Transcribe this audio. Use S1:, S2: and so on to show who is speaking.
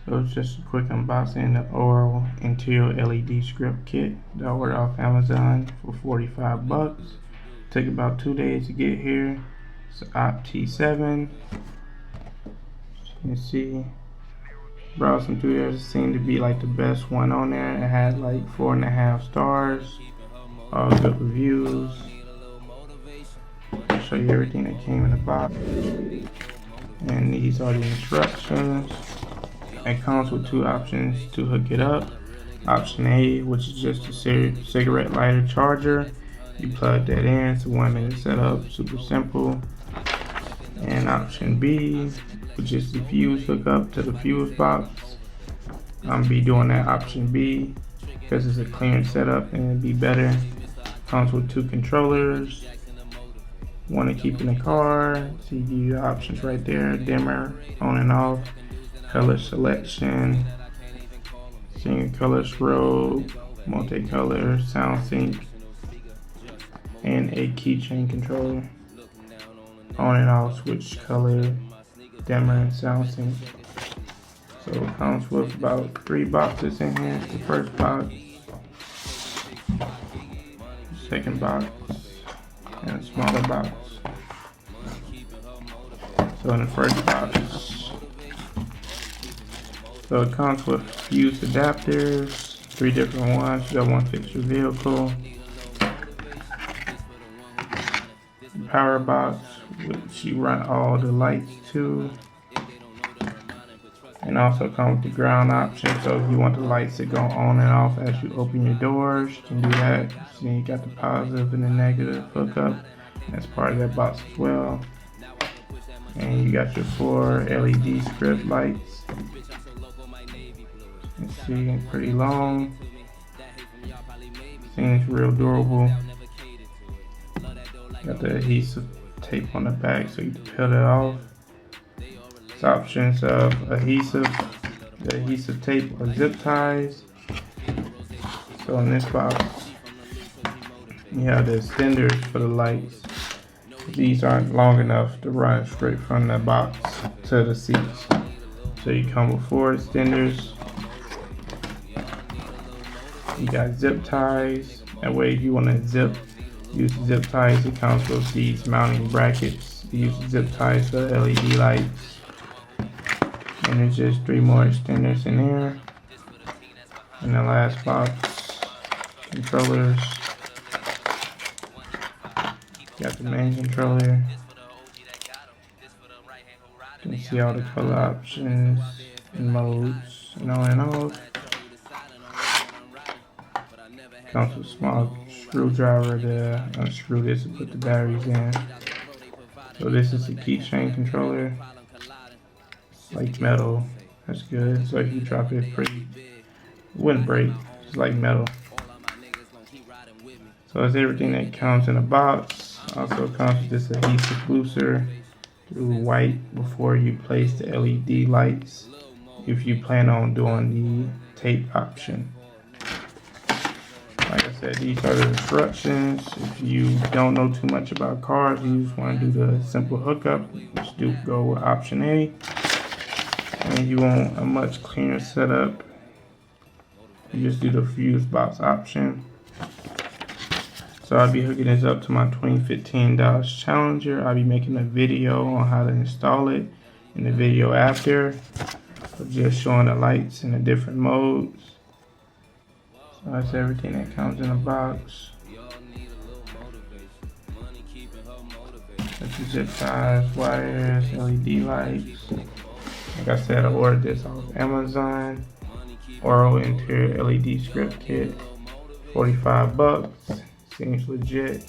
S1: So it's just a quick unboxing of oral interior LED script kit that I ordered off Amazon for 45 bucks. Took about 2 days to get here. It's OPT7. As you can see, browsing through there, it seemed to be like the best one on there. It had like 4.5 stars, all good reviews. I'll show you everything that came in the box. And these are the instructions. It comes with two options to hook it up. Option A, which is just a cigarette lighter charger. You plug that in, it's a 1-minute setup, super simple. And option B, which is the fuse hookup to the fuse box. I'm be doing that option B because it's a cleaner setup and it'd be better. Comes with two controllers. One to keep in the car. So you give you the options right there: dimmer, on and off, color selection, single color strobe, multicolor, SOUNDSYNC, and a keychain controller. On and off switch color, dimmer, and SOUNDSYNC. So it comes with about 3 boxes in here. The first box, second box, and a smaller box. So in the first box, so it comes with fuse adapters, 3 different ones. You got one fits your vehicle. The power box, which you run all the lights to. And also comes with the ground option, so if you want the lights to go on and off as you open your doors, you can do that. So you got the positive and the negative hookup as part of that box as well. And you got your 4 LED script lights. You can see pretty long. Seems real durable. Got the adhesive tape on the back so you can peel it off. It's options of adhesive, the adhesive tape or zip ties. So in this box, you have the extenders for the lights. These aren't long enough to run straight from the box to the seats. So you come with 4 extenders. You got zip ties. That way if you want to use zip ties, it comes with these mounting brackets. You use zip ties for LED lights. And there's just 3 more extenders in there. And the last box, controllers. Got the main controller. You can see all the color options and modes and on and off. Comes with a small screwdriver to unscrew this and put the batteries in. So this is the keychain controller. It's like metal. That's good. So if you drop it, it wouldn't break. It's like metal. So that's everything that comes in a box. Also comes with this adhesive gluer through white before you place the LED lights, if you plan on doing the tape option. Like I said, these are the instructions. If you don't know too much about cars, you just want to do the simple hookup, just go with option A. And you want a much cleaner setup, you just do the fuse box option. So I'll be hooking this up to my 2015 Dodge Challenger. I'll be making a video on how to install it in the video after. So just showing the lights in the different modes. So that's everything that comes in the box. That's the zip ties, wires, LED lights. Like I said, I ordered this off Amazon. Oral interior LED script kit, 45 bucks. Seems legit.